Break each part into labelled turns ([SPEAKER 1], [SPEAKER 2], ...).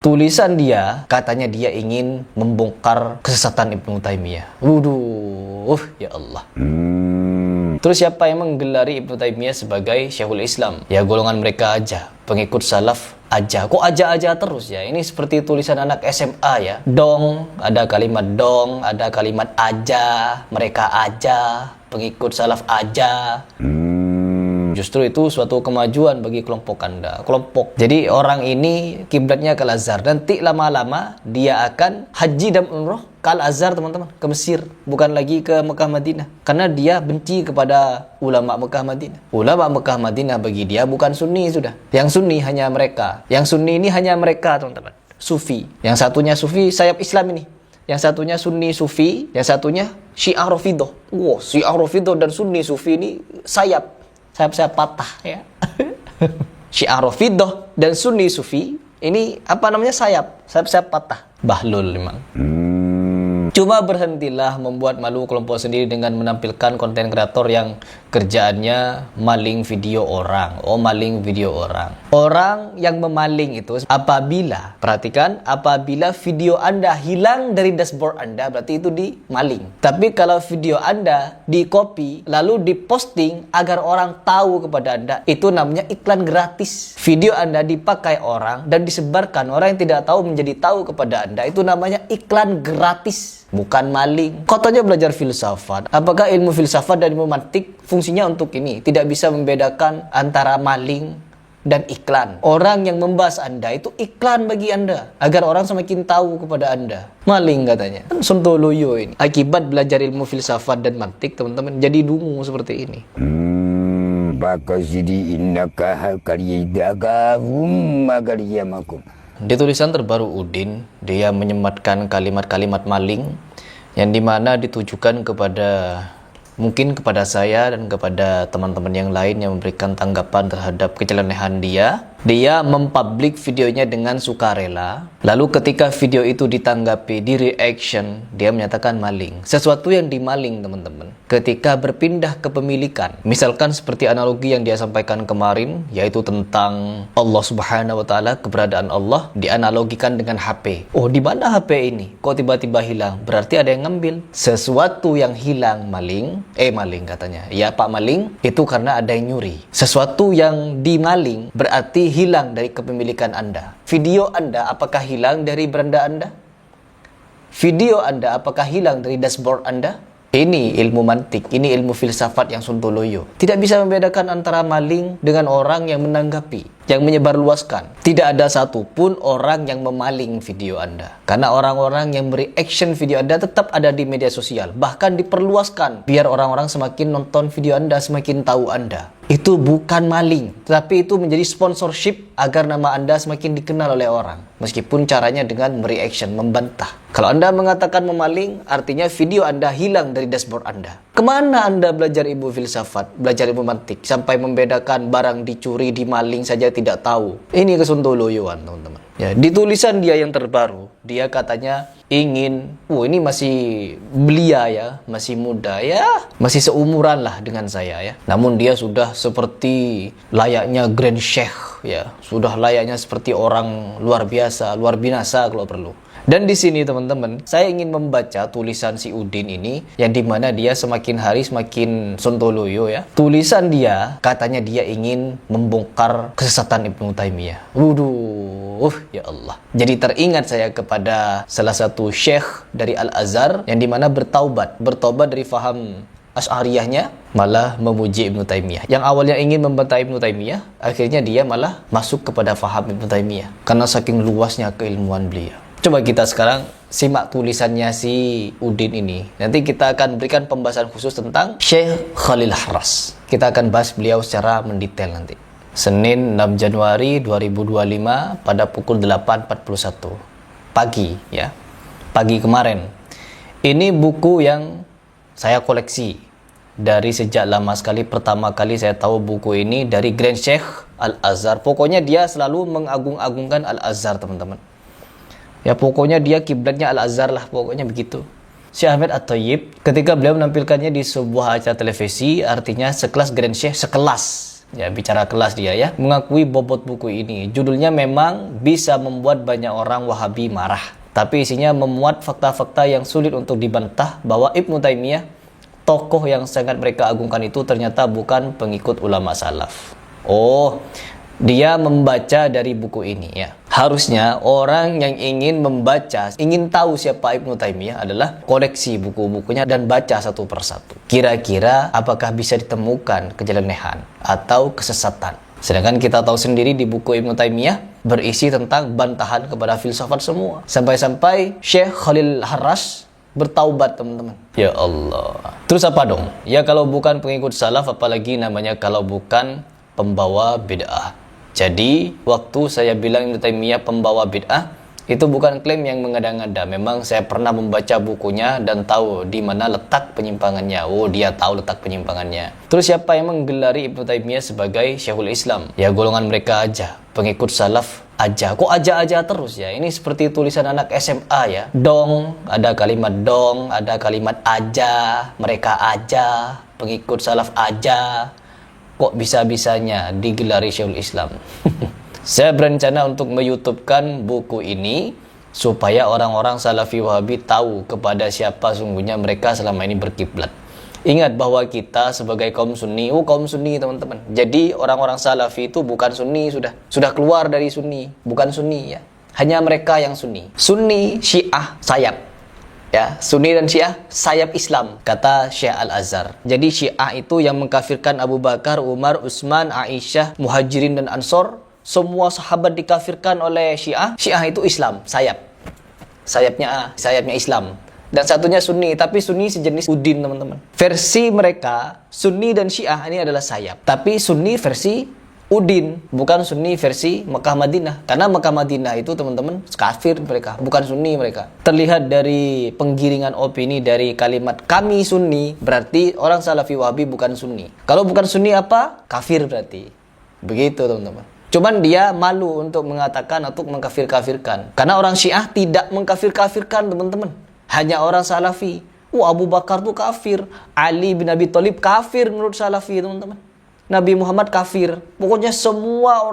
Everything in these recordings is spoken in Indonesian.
[SPEAKER 1] Tulisan dia, katanya dia ingin membongkar kesesatan Ibnu Taimiyah. Wuduh, ya Allah. Terus siapa yang menggelari Ibnu Taimiyah sebagai Syekhul Islam? Ya golongan mereka aja, pengikut salaf aja. Kok aja terus ya? Ini seperti tulisan anak SMA ya. Dong, ada kalimat dong, ada kalimat aja, mereka aja, pengikut salaf aja. Justru itu suatu kemajuan bagi kelompok Anda. Kelompok. Jadi orang ini kiblatnya ke Al-Azhar. Nanti lama-lama dia akan haji dan umroh ke Al-Azhar, teman-teman. Ke Mesir. Bukan lagi ke Mekah Madinah. Karena dia benci kepada ulama Mekah Madinah. Ulama Mekah Madinah bagi dia bukan Sunni sudah. Yang Sunni hanya mereka. Yang Sunni ini hanya mereka, teman-teman. Sufi. Yang satunya Sufi, sayap Islam ini. Yang satunya Sunni Sufi. Yang satunya Syiah Rafidah. Wow, Syiah Rafidah dan Sunni Sufi ini sayap patah ya. Syiah Rafidah dan Sunni Sufi ini apa namanya sayap patah. Bahlul memang. Cuma berhentilah membuat malu kelompok sendiri dengan menampilkan konten kreator yang kerjaannya maling video orang. Maling video orang. Orang yang memaling itu apabila, perhatikan, apabila video Anda hilang dari dashboard Anda, berarti itu dimaling. Tapi kalau video Anda di-copy lalu diposting agar orang tahu kepada Anda, itu namanya iklan gratis. Video Anda dipakai orang dan disebarkan, orang yang tidak tahu menjadi tahu kepada Anda, itu namanya iklan gratis. Bukan maling. Katanya belajar filsafat. Apakah ilmu filsafat dan ilmu mantik fungsinya untuk ini? Tidak bisa membedakan antara maling dan iklan. Orang yang membahas Anda itu iklan bagi Anda. Agar orang semakin tahu kepada Anda. Maling katanya. Kan sontoloyo ini. Akibat belajar ilmu filsafat dan mantik, teman-teman, jadi dungu seperti ini. Di tulisan terbaru Udin, dia menyematkan kalimat-kalimat maling yang dimana ditujukan mungkin kepada saya dan kepada teman-teman yang lain yang memberikan tanggapan terhadap kecelenehan dia. Dia mempublik videonya dengan sukarela. Lalu ketika video itu ditanggapi, di reaction, dia menyatakan maling. Sesuatu yang dimaling, teman-teman, ketika berpindah kepemilikan. Misalkan seperti analogi yang dia sampaikan kemarin, yaitu tentang Allah Subhanahu wa Ta'ala, keberadaan Allah, dianalogikan dengan HP. Di mana HP ini? Kok tiba-tiba hilang? Berarti ada yang ngambil. Sesuatu yang hilang maling katanya. Ya Pak Maling, itu karena ada yang nyuri. Sesuatu yang dimaling berarti hilang dari kepemilikan Anda. Video Anda apakah hilang dari beranda Anda? Video Anda apakah hilang dari dashboard Anda? Ini ilmu mantik, ini ilmu filsafat yang sontoloyo. Tidak bisa membedakan antara maling dengan orang yang menanggapi, yang menyebarluaskan. Tidak ada satupun orang yang memaling video Anda. Karena orang-orang yang mereaction video Anda tetap ada di media sosial. Bahkan diperluaskan, biar orang-orang semakin nonton video Anda, semakin tahu Anda. Itu bukan maling, tapi itu menjadi sponsorship agar nama Anda semakin dikenal oleh orang. Meskipun caranya dengan mereaction, membantah. Kalau Anda mengatakan memaling, artinya video Anda hilang dari dashboard Anda. Kemana Anda belajar ilmu filsafat, belajar ilmu mantik, sampai membedakan barang dicuri, dimaling saja tidak tahu? Ini kesontoloyoan, teman-teman. Ya, di tulisan dia yang terbaru, dia katanya ingin, ini masih belia ya, masih muda ya, masih seumuran lah dengan saya ya. Namun dia sudah seperti layaknya Grand Sheikh ya, sudah layaknya seperti orang luar biasa, luar binasa kalau perlu. Dan di sini teman-teman, saya ingin membaca tulisan si Udin ini yang dimana dia semakin hari semakin sontoloyo ya. Tulisan dia, katanya dia ingin membongkar kesesatan Ibnu Taimiyah. Wuduh, ya Allah. Jadi teringat saya kepada salah satu syekh dari Al-Azhar yang dimana bertaubat dari faham Asy'ariyahnya, malah memuji Ibnu Taimiyah. Yang awalnya ingin membantah Ibnu Taimiyah, akhirnya dia malah masuk kepada faham Ibnu Taimiyah karena saking luasnya keilmuan beliau. Coba kita sekarang simak tulisannya si Udin ini. Nanti kita akan berikan pembahasan khusus tentang Syekh Khalil Harras. Kita akan bahas beliau secara mendetail nanti. Senin 6 Januari 2025 pada pukul 8.41 pagi ya. Pagi kemarin. Ini buku yang saya koleksi dari sejak lama sekali. Pertama kali saya tahu buku ini dari Grand Sheikh Al-Azhar. Pokoknya dia selalu mengagung-agungkan Al-Azhar, teman-teman. Ya pokoknya dia kiblatnya Al-Azhar lah, pokoknya begitu. Syekh Ahmad At-Thayyib ketika beliau menampilkannya di sebuah acara televisi, artinya sekelas Grand Sheikh, sekelas Ya, bicara kelas dia ya, mengakui bobot buku ini. Judulnya memang bisa membuat banyak orang Wahabi marah. Tapi isinya memuat fakta-fakta yang sulit untuk dibantah bahwa Ibnu Taimiyah, tokoh yang sangat mereka agungkan itu ternyata bukan pengikut ulama salaf. Oh, dia membaca dari buku ini ya. Harusnya orang yang ingin membaca, ingin tahu siapa Ibnu Taimiyah adalah koleksi buku-bukunya dan baca satu persatu. Kira-kira apakah bisa ditemukan kejelehan atau kesesatan. Sedangkan kita tahu sendiri di buku Ibnu Taimiyah berisi tentang bantahan kepada filsafat semua. Sampai-sampai Syekh Khalil Harras bertaubat, teman-teman. Ya Allah. Terus apa dong? Ya kalau bukan pengikut salaf, apalagi namanya kalau bukan pembawa bid'ah. Jadi waktu saya bilang Ibnu Taimiyah pembawa bid'ah, itu bukan klaim yang mengada-ngada. Memang saya pernah membaca bukunya dan tahu di mana letak penyimpangannya. Oh, dia tahu letak penyimpangannya. Terus siapa yang menggelari Ibnu Taimiyah sebagai Syekhul Islam? Ya golongan mereka aja, pengikut salaf aja. Kok aja terus ya? Ini seperti tulisan anak SMA ya. Dong, ada kalimat dong, ada kalimat aja, mereka aja, pengikut salaf aja. Kok bisa-bisanya digelari Syekhul Islam? Saya berencana untuk me-YouTube-kan buku ini supaya orang-orang Salafi Wahabi tahu kepada siapa sungguhnya mereka selama ini berkiblat. Ingat bahwa kita sebagai kaum Sunni, kaum Sunni teman-teman. Jadi orang-orang Salafi itu bukan Sunni, sudah keluar dari Sunni, bukan Sunni ya. Hanya mereka yang Sunni. Sunni, Syiah, sayap. Ya, Sunni dan Syiah sayap Islam, kata Syekh Al-Azhar. Jadi Syiah itu yang mengkafirkan Abu Bakar, Umar, Utsman, Aisyah, Muhajirin dan Ansor. Semua sahabat dikafirkan oleh Syiah. Syiah itu Islam, sayap. Sayapnya Islam. Dan satunya Sunni, tapi Sunni sejenis Udin, teman-teman. Versi mereka, Sunni dan Syiah ini adalah sayap. Tapi Sunni versi Udin, bukan Sunni versi Mekah Madinah. Karena Mekah Madinah itu, teman-teman, kafir mereka, bukan Sunni mereka. Terlihat dari penggiringan opini dari kalimat kami Sunni, berarti orang Salafi Wahabi bukan Sunni. Kalau bukan Sunni apa? Kafir berarti. Begitu, teman-teman. Cuman dia malu untuk mengatakan atau mengkafir-kafirkan. Karena orang Syiah tidak mengkafir-kafirkan, teman-teman. Hanya orang Salafi. Abu Bakar tuh kafir. Ali bin Abi Thalib kafir menurut Salafi, teman-teman. Nabi Muhammad kafir. Pokoknya semua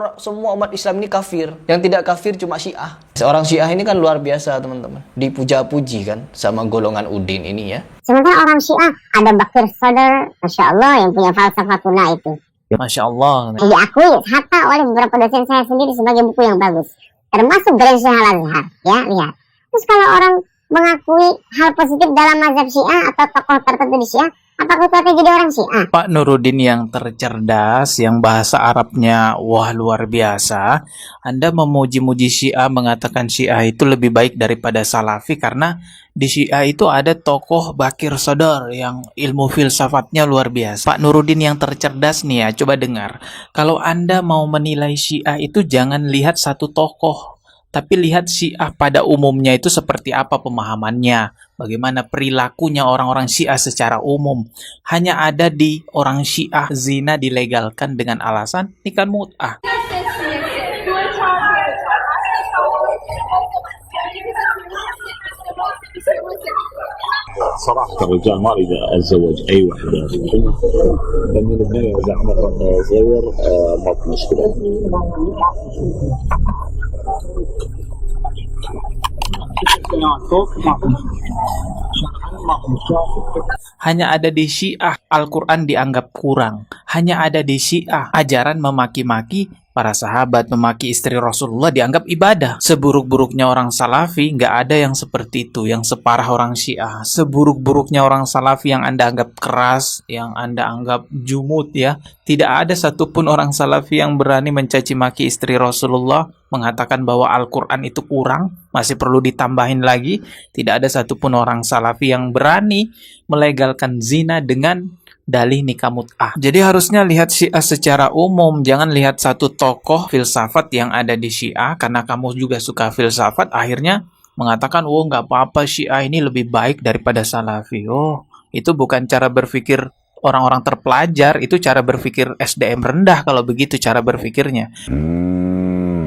[SPEAKER 1] umat Islam ini kafir. Yang tidak kafir cuma Syiah. Seorang Syiah ini kan luar biasa, teman-teman. Dipuja-puji kan sama golongan Udin ini ya.
[SPEAKER 2] Sementara orang Syiah ada Bakir Sadr, Masya Allah, yang punya falsafatuna itu.
[SPEAKER 1] Masya Allah.
[SPEAKER 2] Diakui hatta oleh beberapa dosen saya sendiri sebagai buku yang bagus. Termasuk dari Syekh Al-Azhar. Ya, lihat. Terus kalau orang mengakui hal positif dalam mazhab Syiah atau tokoh tertentu di Syiah, apakah itu artinya jadi orang Syiah?
[SPEAKER 3] Pak Nuruddin yang tercerdas, yang bahasa Arabnya wah luar biasa. Anda memuji-muji Syiah, mengatakan Syiah itu lebih baik daripada Salafi karena di Syiah itu ada tokoh Bakir Sadr yang ilmu filsafatnya luar biasa. Pak Nuruddin yang tercerdas nih ya, coba dengar. Kalau Anda mau menilai Syiah itu jangan lihat satu tokoh, tapi lihat Syiah pada umumnya itu seperti apa pemahamannya, bagaimana perilakunya orang-orang Syiah secara umum. Hanya ada di orang Syiah zina dilegalkan dengan alasan nikah mut'ah.
[SPEAKER 4] صراحة الرجال ما أريد أتزوج أي واحدة لأن الدنيا إذا عمر صغير ما في مشكلة.
[SPEAKER 3] Hanya ada di Syiah Al-Quran dianggap kurang. Hanya ada di Syiah ajaran memaki-maki para sahabat, memaki istri Rasulullah dianggap ibadah. Seburuk-buruknya orang Salafi, nggak ada yang seperti itu, yang separah orang Syiah. Seburuk-buruknya orang Salafi yang Anda anggap keras, yang Anda anggap jumut ya, tidak ada satupun orang Salafi yang berani mencaci maki istri Rasulullah, mengatakan bahwa Al-Quran itu kurang, masih perlu ditambahin lagi. Tidak ada satupun orang Salafi yang berani melegalkan zina dengan dalih nikah mut'ah. Jadi harusnya lihat Syiah secara umum, jangan lihat satu tokoh filsafat yang ada di Syiah, karena kamu juga suka filsafat, akhirnya mengatakan, nggak apa-apa Syiah ini lebih baik daripada Salafi. Itu bukan cara berpikir orang-orang terpelajar, itu cara berpikir SDM rendah kalau begitu cara berpikirnya.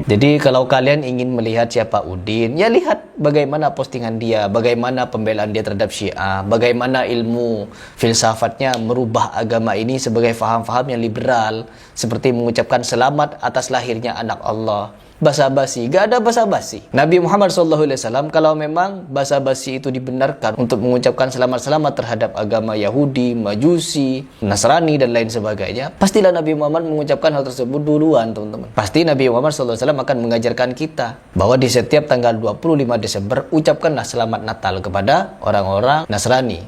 [SPEAKER 1] Jadi kalau kalian ingin melihat siapa Udin, ya lihat bagaimana postingan dia, bagaimana pembelaan dia terhadap Syiah, bagaimana ilmu filsafatnya merubah agama ini sebagai faham-faham yang liberal, seperti mengucapkan selamat atas lahirnya anak Allah. Basa-basi, gak ada basa-basi. Nabi Muhammad SAW, kalau memang basa-basi itu dibenarkan untuk mengucapkan selamat-selamat terhadap agama Yahudi, Majusi, Nasrani, dan lain sebagainya, pastilah Nabi Muhammad mengucapkan hal tersebut duluan, teman-teman. Pasti Nabi Muhammad SAW akan mengajarkan kita bahwa di setiap tanggal 25 Desember, ucapkanlah selamat Natal kepada orang-orang Nasrani.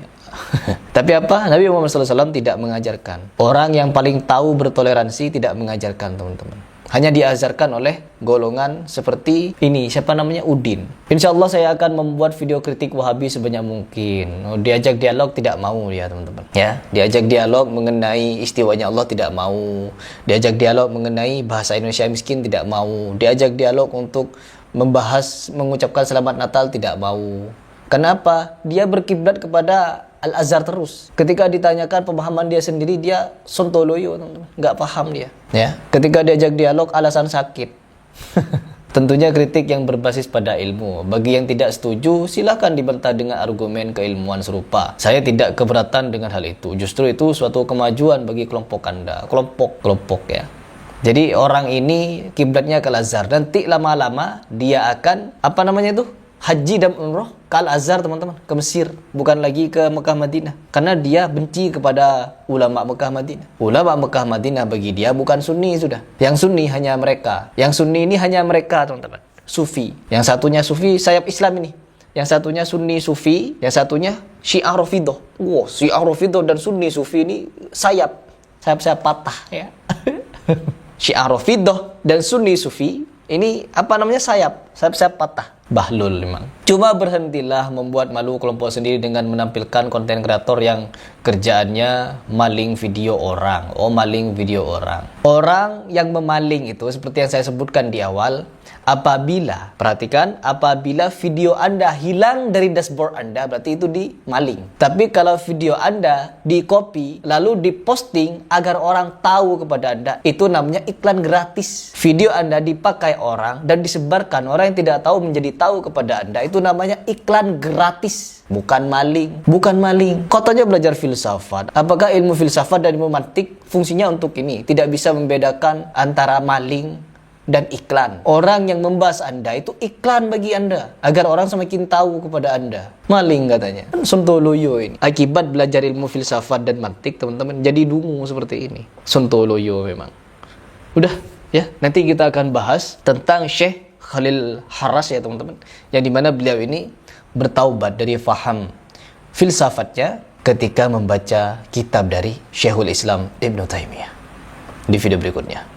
[SPEAKER 1] Tapi apa? Nabi Muhammad SAW tidak mengajarkan. Orang yang paling tahu bertoleransi tidak mengajarkan, teman-teman. Hanya diajarkan oleh golongan seperti ini. Siapa namanya? Udin. Insya Allah saya akan membuat video kritik Wahabi sebanyak mungkin. Diajak dialog tidak mau dia, teman-teman. Ya, diajak dialog mengenai istiwanya Allah tidak mau. Diajak dialog mengenai bahasa Indonesia miskin tidak mau. Diajak dialog untuk membahas mengucapkan selamat Natal tidak mau. Kenapa? Dia berkiblat kepada Al-Azhar terus. Ketika ditanyakan pemahaman dia sendiri, dia sontoloyo, teman-teman. Nggak paham dia. Ya. Ketika diajak dialog, alasan sakit. Tentunya kritik yang berbasis pada ilmu. Bagi yang tidak setuju, silakan dibantah dengan argumen keilmuan serupa. Saya tidak keberatan dengan hal itu. Justru itu suatu kemajuan bagi kelompok Anda. Kelompok ya. Jadi orang ini kiblatnya ke Al-Azhar. Nanti lama-lama dia akan, apa namanya itu? Haji dan umroh ke Al-Azhar, teman-teman, ke Mesir, bukan lagi ke Mekah Madinah, karena dia benci kepada ulama Mekah Madinah. Ulama Mekah Madinah bagi dia bukan Sunni sudah. Yang Sunni hanya mereka. Yang Sunni ini hanya mereka, teman-teman. Sufi. Yang satunya Sufi sayap Islam ini. Yang satunya Sunni Sufi, yang satunya Syiah Rafidhah. Wow, Syiah Rafidhah dan Sunni Sufi ini sayap patah ya. Syiah Rafidhah dan Sunni Sufi ini apa namanya sayap patah. Bahlul memang. Cuma berhentilah membuat malu kelompok sendiri dengan menampilkan konten kreator yang kerjaannya maling video orang. Maling video orang. Orang yang memaling itu seperti yang saya sebutkan di awal, apabila video Anda hilang dari dashboard Anda, berarti itu dimaling. Tapi kalau video Anda di-copy lalu diposting agar orang tahu kepada Anda, itu namanya iklan gratis. Video Anda dipakai orang dan disebarkan, orang yang tidak tahu menjadi tahu kepada Anda, itu namanya iklan gratis. Bukan maling. Katanya belajar filsafat. Apakah ilmu filsafat dan ilmu mantik fungsinya untuk ini? Tidak bisa membedakan antara maling dan iklan. Orang yang membahas Anda itu iklan bagi Anda, agar orang semakin tahu kepada Anda. Maling katanya. Sontoloyo ini. Akibat belajar ilmu filsafat dan mantik, teman-teman, jadi dungu seperti ini. Sontoloyo memang. Udah ya, nanti kita akan bahas tentang Syekh Khalil Harras ya, teman-teman. Yang dimana beliau ini bertaubat dari faham filsafatnya ketika membaca kitab dari Syekhul Islam Ibnu Taimiyah. Di video berikutnya.